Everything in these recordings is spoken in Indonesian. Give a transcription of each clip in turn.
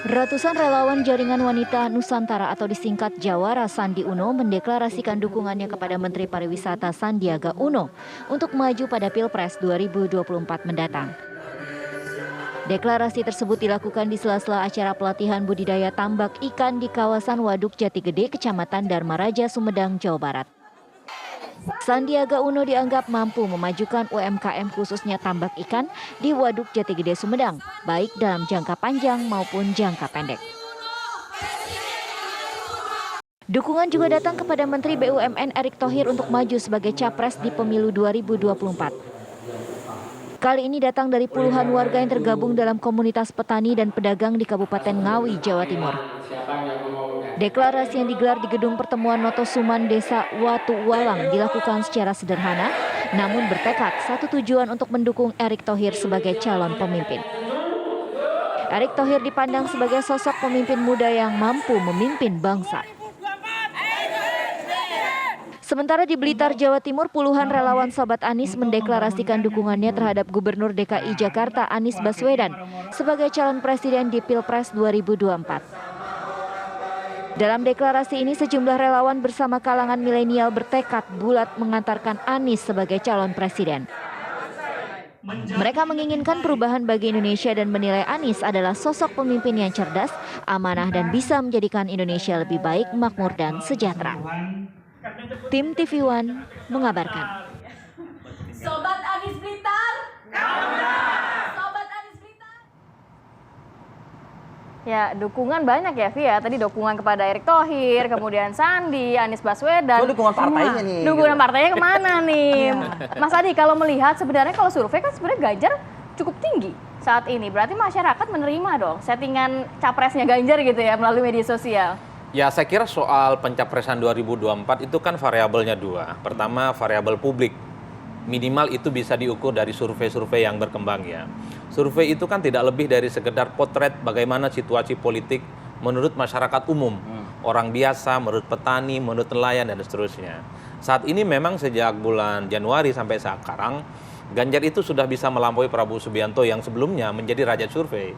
Ratusan relawan jaringan wanita Nusantara atau disingkat Jawara Sandi Uno mendeklarasikan dukungannya kepada Menteri Pariwisata Sandiaga Uno untuk maju pada Pilpres 2024 mendatang. Deklarasi tersebut dilakukan di sela-sela acara pelatihan budidaya tambak ikan di kawasan Waduk Jati Gede, Kecamatan Dharma Raja, Sumedang, Jawa Barat. Sandiaga Uno dianggap mampu memajukan UMKM khususnya tambak ikan di Waduk Jati Gede, Sumedang, baik dalam jangka panjang maupun jangka pendek. Dukungan juga datang kepada Menteri BUMN Erick Thohir untuk maju sebagai capres di pemilu 2024. Kali ini datang dari puluhan warga yang tergabung dalam komunitas petani dan pedagang di Kabupaten Ngawi, Jawa Timur. Deklarasi yang digelar di Gedung Pertemuan Notosuman Desa Watu Walang dilakukan secara sederhana, namun bertekad satu tujuan untuk mendukung Erick Thohir sebagai calon pemimpin. Erick Thohir dipandang sebagai sosok pemimpin muda yang mampu memimpin bangsa. Sementara di Blitar, Jawa Timur, puluhan relawan Sobat Anies mendeklarasikan dukungannya terhadap Gubernur DKI Jakarta Anies Baswedan sebagai calon presiden di Pilpres 2024. Dalam deklarasi ini, sejumlah relawan bersama kalangan milenial bertekad bulat mengantarkan Anies sebagai calon presiden. Mereka menginginkan perubahan bagi Indonesia dan menilai Anies adalah sosok pemimpin yang cerdas, amanah, dan bisa menjadikan Indonesia lebih baik, makmur, dan sejahtera. Tim TV One mengabarkan. Sobat Anies Blitar, Sobat Anies Blitar. Ya, dukungan banyak ya, Via. Tadi dukungan kepada Erick Thohir, kemudian Sandi, Anies Baswedan. Oh, dukungan partainya nih. Dukungan partainya kemana nih? Mas Adi, kalau melihat sebenarnya kalau survei kan sebenarnya Ganjar cukup tinggi saat ini. Berarti masyarakat menerima dong settingan capresnya Ganjar gitu ya melalui media sosial. Ya, saya kira soal pencapresan 2024 itu kan variabelnya dua. Pertama, variabel publik. Minimal itu bisa diukur dari survei-survei yang berkembang ya. Survei itu kan tidak lebih dari sekedar potret bagaimana situasi politik menurut masyarakat umum. Orang biasa, menurut petani, menurut nelayan, dan seterusnya. Saat ini memang sejak bulan Januari sampai sekarang, Ganjar itu sudah bisa melampaui Prabowo Subianto yang sebelumnya menjadi raja survei.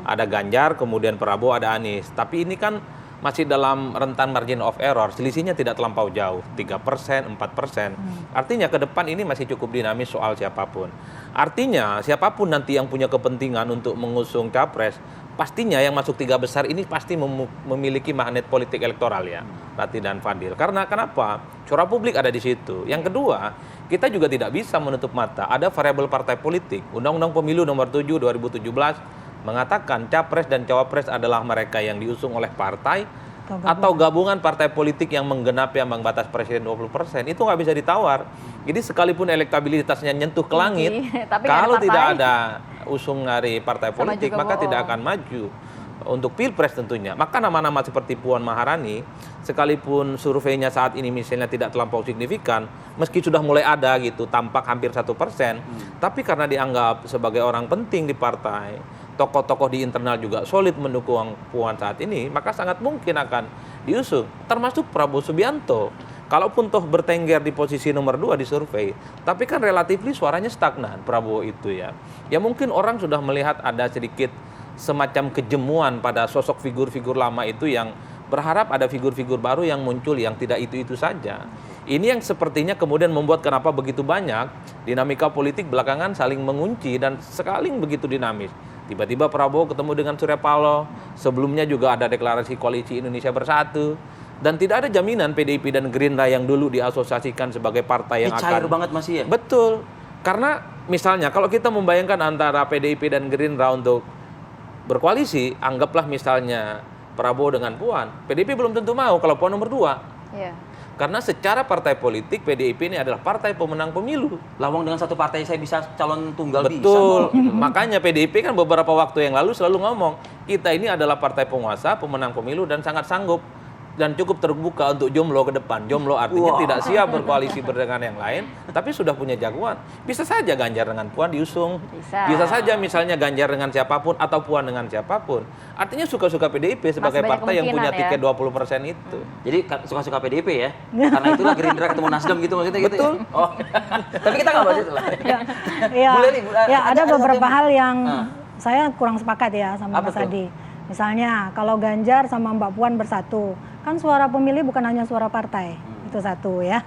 Ada Ganjar, kemudian Prabowo, ada Anies. Tapi ini kan masih dalam rentan margin of error, selisihnya tidak terlampau jauh, 3%, 4%. Artinya ke depan ini masih cukup dinamis soal siapapun. Artinya siapapun nanti yang punya kepentingan untuk mengusung capres, pastinya yang masuk 3 besar ini pasti memiliki magnet politik elektoral ya, Rati dan Fadil. Karena kenapa? Suara publik ada di situ. Yang kedua, kita juga tidak bisa menutup mata, ada variabel partai politik. Undang-Undang Pemilu nomor 7 2017 mengatakan capres dan cawapres adalah mereka yang diusung oleh partai atau gabungan partai politik yang menggenapi ambang batas presiden 20%. Itu nggak bisa ditawar. Jadi sekalipun elektabilitasnya nyentuh ke langit, kalau tidak ada usung dari partai politik, maka tidak akan maju untuk pilpres tentunya. Maka nama-nama seperti Puan Maharani, sekalipun surveinya saat ini misalnya tidak terlampau signifikan, meski sudah mulai ada gitu, tampak hampir 1%, tapi karena dianggap sebagai orang penting di partai, tokoh-tokoh di internal juga solid mendukung Puan saat ini, maka sangat mungkin akan diusung. Termasuk Prabowo Subianto. Kalaupun toh bertengger di posisi nomor 2 di survei, tapi kan relatif suaranya stagnan Prabowo itu ya. Ya mungkin orang sudah melihat ada sedikit semacam kejemuan pada sosok figur-figur lama itu yang berharap ada figur-figur baru yang muncul yang tidak itu-itu saja. Ini yang sepertinya kemudian membuat kenapa begitu banyak dinamika politik belakangan saling mengunci dan saling begitu dinamis. Tiba-tiba Prabowo ketemu dengan Surya Paloh, sebelumnya juga ada deklarasi koalisi Indonesia Bersatu, dan tidak ada jaminan PDIP dan Gerindra yang dulu diasosiasikan sebagai partai yang cair akan banget masih ya? Betul, karena misalnya kalau kita membayangkan antara PDIP dan Gerindra untuk berkoalisi, anggaplah misalnya Prabowo dengan Puan, PDIP belum tentu mau kalau Puan nomor 2. Iya. Karena secara partai politik PDIP ini adalah partai pemenang pemilu. Lawang dengan satu partai saya bisa calon tunggal Betul. bisa. Makanya PDIP kan beberapa waktu yang lalu selalu ngomong, kita ini adalah partai penguasa, pemenang pemilu dan sangat sanggup dan cukup terbuka untuk jomblo ke depan. Jomblo artinya tidak siap berkoalisi dengan yang lain, tapi sudah punya jagoan. Bisa saja Ganjar dengan Puan diusung. Bisa saja misalnya Ganjar dengan siapapun atau Puan dengan siapapun. Artinya suka-suka PDIP sebagai partai yang punya tiket 20% itu. Jadi suka-suka PDIP ya? Karena itulah Gerindra ketemu Nasdem gitu maksudnya gitu. Betul. Ya? Oh. Tapi kita nggak bahas itu lah. Ya, ada beberapa hal yang saya kurang sepakat ya sama Apa Mas tuh? Adi. Misalnya kalau Ganjar sama Mbak Puan bersatu, kan suara pemilih bukan hanya suara partai, itu satu ya.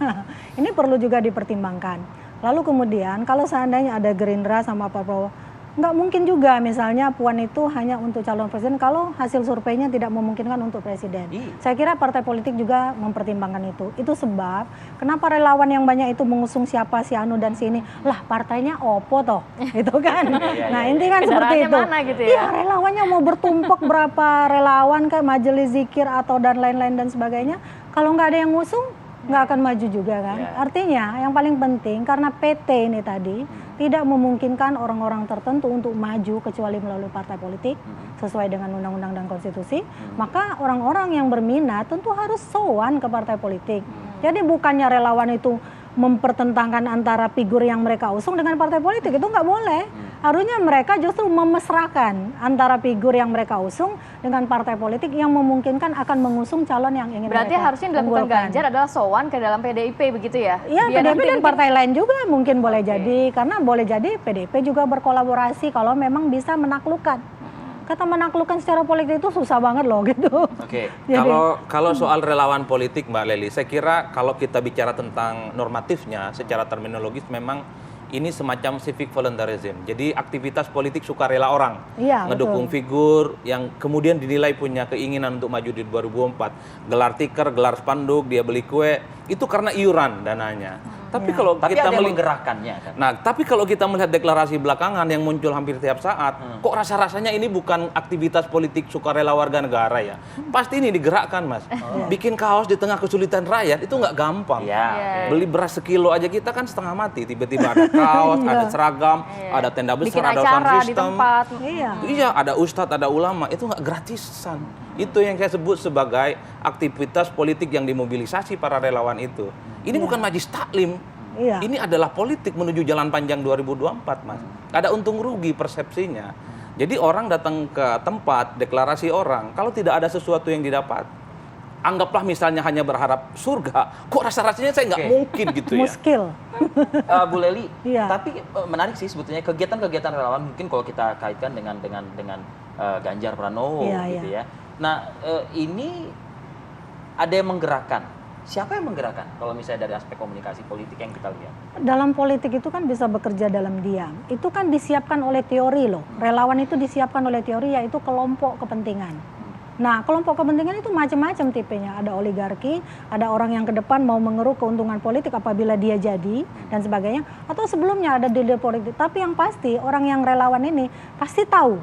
Ini perlu juga dipertimbangkan. Lalu kemudian kalau seandainya ada Gerindra sama Pak Prabowo, nggak mungkin juga misalnya Puan itu hanya untuk calon presiden kalau hasil surveinya tidak memungkinkan untuk presiden. Saya kira partai politik juga mempertimbangkan itu. Itu sebab kenapa relawan yang banyak itu mengusung siapa si Anu dan si ini. Lah partainya opo toh, gitu kan. Nah inti kan seperti Kendaraannya itu. mana gitu ya? Iya relawannya mau bertumpuk berapa relawan kayak majelis zikir atau dan lain-lain dan sebagainya. Kalau nggak ada yang ngusung nggak akan maju juga kan. Artinya yang paling penting karena PT ini tadi tidak memungkinkan orang-orang tertentu untuk maju kecuali melalui partai politik sesuai dengan undang-undang dan konstitusi, maka orang-orang yang berminat tentu harus sowan ke partai politik. Jadi bukannya relawan itu mempertentangkan antara figur yang mereka usung dengan partai politik, itu nggak boleh. Harusnya mereka justru memesrakan antara figur yang mereka usung dengan partai politik yang memungkinkan akan mengusung calon yang ingin Berarti mereka harusnya yang dilakukan unggulkan. Ganjar adalah sowan ke dalam PDIP begitu ya? Iya, Biar PDIP nanti dan mungkin- partai lain juga mungkin boleh jadi, karena boleh jadi PDIP juga berkolaborasi kalau memang bisa menaklukkan. Kata menaklukkan secara politik itu susah banget loh gitu. Oke. Jadi- Kalau soal relawan politik Mbak Leli, saya kira kalau kita bicara tentang normatifnya secara terminologis memang ini semacam civic voluntarism. Jadi aktivitas politik sukarela orang. Iya, Ngedukung betul. figur yang kemudian dinilai punya keinginan untuk maju di 2024. Gelar tikar, gelar spanduk, dia beli kue, itu karena iuran dananya. Tapi kalau Tapi kita ada yang meli- menggerakkannya kan. Nah, tapi kalau kita melihat deklarasi belakangan yang muncul hampir tiap saat, kok rasa-rasanya ini bukan aktivitas politik sukarela warga negara ya? Pasti ini digerakkan, Mas. Bikin kaos di tengah kesulitan rakyat itu nggak gampang. Iya. oke. Beli beras sekilo aja kita kan setengah mati. Tiba-tiba ada kaos, ada seragam, ada tenda bikin besar, ada sound acara di system. tempat. Iya. Iya, ada ustadz, ada ulama. Itu nggak gratisan. Itu yang saya sebut sebagai aktivitas politik yang dimobilisasi para relawan itu. Ini bukan majlis taklim. Iya. Ini adalah politik menuju jalan panjang 2024, Mas. Ada untung rugi persepsinya. Jadi orang datang ke tempat deklarasi orang, kalau tidak ada sesuatu yang didapat, anggaplah misalnya hanya berharap surga, kok rasa-rasanya saya nggak Oke. mungkin gitu ya. Muskil. Bu Leli, Iya. tapi menarik sih sebetulnya kegiatan-kegiatan relawan mungkin kalau kita kaitkan dengan Ganjar Pranowo Iya, gitu iya. ya. Nah, ini ada yang menggerakkan. Siapa yang menggerakkan kalau misalnya dari aspek komunikasi politik yang kita lihat? Dalam politik itu kan bisa bekerja dalam diam. Itu kan disiapkan oleh teori loh. Relawan itu disiapkan oleh teori yaitu kelompok kepentingan. Nah, kelompok kepentingan itu macam-macam tipenya. Ada oligarki, ada orang yang ke depan mau mengeruk keuntungan politik apabila dia jadi dan sebagainya. Atau sebelumnya ada deal politik. Tapi yang pasti orang yang relawan ini pasti tahu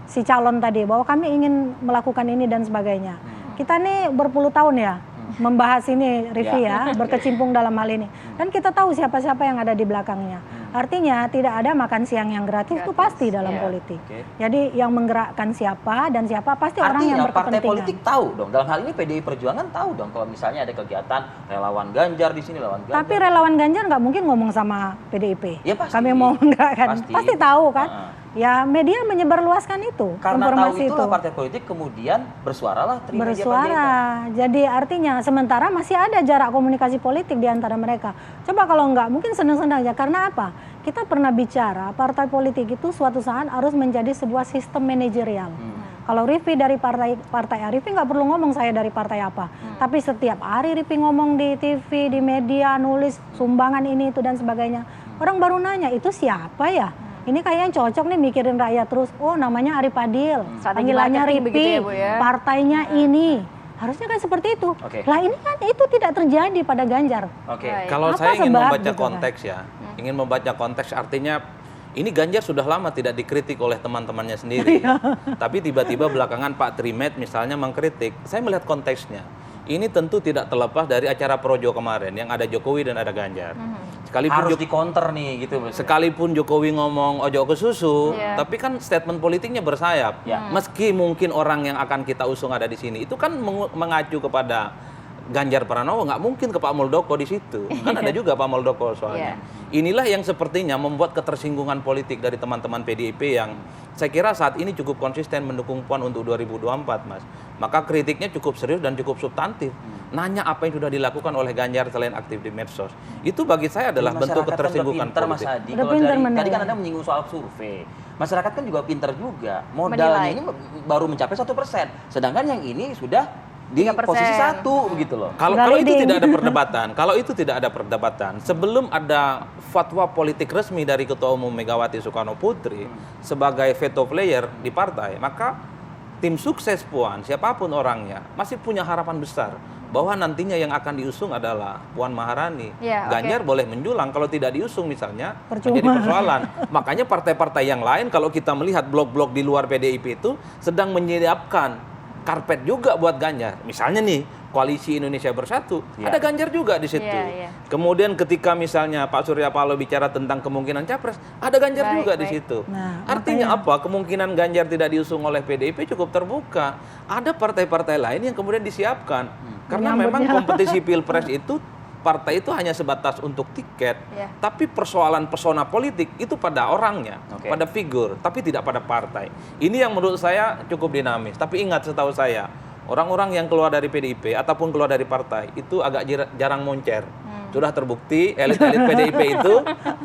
si calon tadi bahwa kami ingin melakukan ini dan sebagainya. Kita nih berpuluh tahun ya membahas ini Rivi ya, berkecimpung dalam hal ini. Dan kita tahu siapa-siapa yang ada di belakangnya. Artinya tidak ada makan siang yang gratis itu pasti dalam Iya, politik. oke. Jadi yang menggerakkan siapa dan siapa pasti orang yang Artinya partai berkepentingan. politik tahu dong. Dalam hal ini PDI Perjuangan tahu dong kalau misalnya ada kegiatan relawan Ganjar di sini, relawan Ganjar. Tapi relawan Ganjar nggak mungkin ngomong sama PDIP. Ya, pasti. Kami mau menggerakkan. Pasti. Pasti tahu kan. Heeh. Ya media menyebarluaskan itu Karena tahu informasi itulah itu. partai politik kemudian bersuaralah Trimedia Merdeka. Bersuara. Jadi artinya sementara masih ada jarak komunikasi politik di antara mereka. Coba kalau enggak, mungkin senang-senang aja. Karena apa? Kita pernah bicara partai politik itu suatu saat harus menjadi sebuah sistem manajerial. Kalau Rivi dari partai A, Rivi nggak perlu ngomong saya dari partai apa. Tapi setiap hari Rivi ngomong di TV, di media, nulis sumbangan ini itu dan sebagainya. Orang baru nanya, itu siapa ya? Ini kayaknya cocok nih mikirin rakyat terus. Oh namanya Arif Adil, Strategi panggilannya marketing Rivi, begitu ya, Bu, ya? partainya ini. Harusnya kan seperti itu. Oke. Lah ini kan itu tidak terjadi pada Ganjar. Oke. Baik. Kalau Apa saya ingin sebab membaca gitu kan? konteks ya, ingin membaca konteks artinya ini Ganjar sudah lama tidak dikritik oleh teman-temannya sendiri. Tapi tiba-tiba belakangan Pak Trimet misalnya mengkritik. Saya melihat konteksnya. Ini tentu tidak terlepas dari acara Projo kemarin yang ada Jokowi dan ada Ganjar. Sekalipun Harus di counter nih gitu. Sekalipun Jokowi ngomong ojo ke susu, Iya. tapi kan statement politiknya bersayap. Ya. Meski mungkin orang yang akan kita usung ada di sini, itu kan mengacu kepada Ganjar Pranowo, nggak mungkin ke Pak Muldoko di situ. Kan ada juga Pak Muldoko soalnya. Inilah yang sepertinya membuat ketersinggungan politik dari teman-teman PDIP yang saya kira saat ini cukup konsisten mendukung Puan untuk 2024, Mas. Maka kritiknya cukup serius dan cukup substantif. Nanya apa yang sudah dilakukan oleh Ganjar selain aktif di medsos. Itu bagi saya adalah bentuk Masyarakat ketersinggungan kan udah pinter, Mas politik. Hadi. Udah Kalau pinter, tadi bener. kan Anda menyinggung soal survei. masyarakat kan juga pinter juga. Modalnya Menilai. ini baru mencapai 1%. Sedangkan yang ini sudah di 3%. posisi 1 begitu loh. Kalau Nggak kalau itu leading. tidak ada perdebatan, kalau itu tidak ada perdebatan, sebelum ada fatwa politik resmi dari Ketua Umum Megawati Soekarno Putri sebagai veto player di partai, maka tim sukses Puan, siapapun orangnya, masih punya harapan besar bahwa nantinya yang akan diusung adalah Puan Maharani. Ya, Ganjar boleh menjulang, kalau tidak diusung misalnya Percuma. menjadi persoalan. Makanya partai-partai yang lain kalau kita melihat blok-blok di luar PDIP itu sedang menyiapkan karpet juga buat Ganjar. Misalnya nih, Koalisi Indonesia Bersatu, Ya. ada Ganjar juga di situ. Iya, iya. Kemudian ketika misalnya Pak Surya Paloh bicara tentang kemungkinan capres, ada Ganjar Baik, juga di baik. situ. Nah, Artinya apa? Kemungkinan Ganjar tidak diusung oleh PDIP cukup terbuka. Ada partai-partai lain yang kemudian disiapkan. Karena memang kompetisi Pilpres itu partai itu hanya sebatas untuk tiket, Iya. tapi persoalan pesona politik itu pada orangnya, Oke. pada figur, tapi tidak pada partai. Ini yang menurut saya cukup dinamis. Tapi ingat, setahu saya, orang-orang yang keluar dari PDIP ataupun keluar dari partai itu agak jarang moncer. Sudah terbukti elit-elit PDIP itu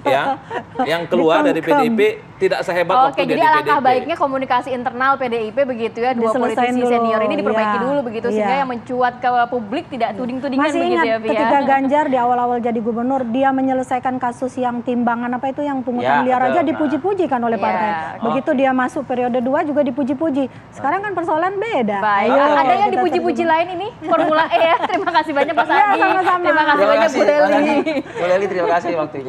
ya yang keluar dari PDIP tidak sehebat Oke, waktu dia jadi di alangkah PDIP. baiknya komunikasi internal PDIP begitu ya, dua Diselesain politisi dulu, senior ini diperbaiki iya. dulu begitu, sehingga Iya. yang mencuat ke publik tidak tuding-tudingan Masih begitu ingat ya, Via. ketika Ganjar di awal-awal jadi gubernur, dia menyelesaikan kasus yang timbangan apa itu yang pungutan Ya, liar betul. aja dipuji-puji kan oleh Ya, partai. oke. Begitu dia masuk periode 2 juga dipuji-puji. Sekarang kan persoalan beda. Baik, Ayo, ada yang kita dipuji-puji terjebak. lain ini Formula E ya. Terima kasih banyak Mas Ya, Adi. sama-sama. Terima kasih Terima banyak kasih, Bu Mas Leli. Adi. Bu Leli, terima kasih waktunya.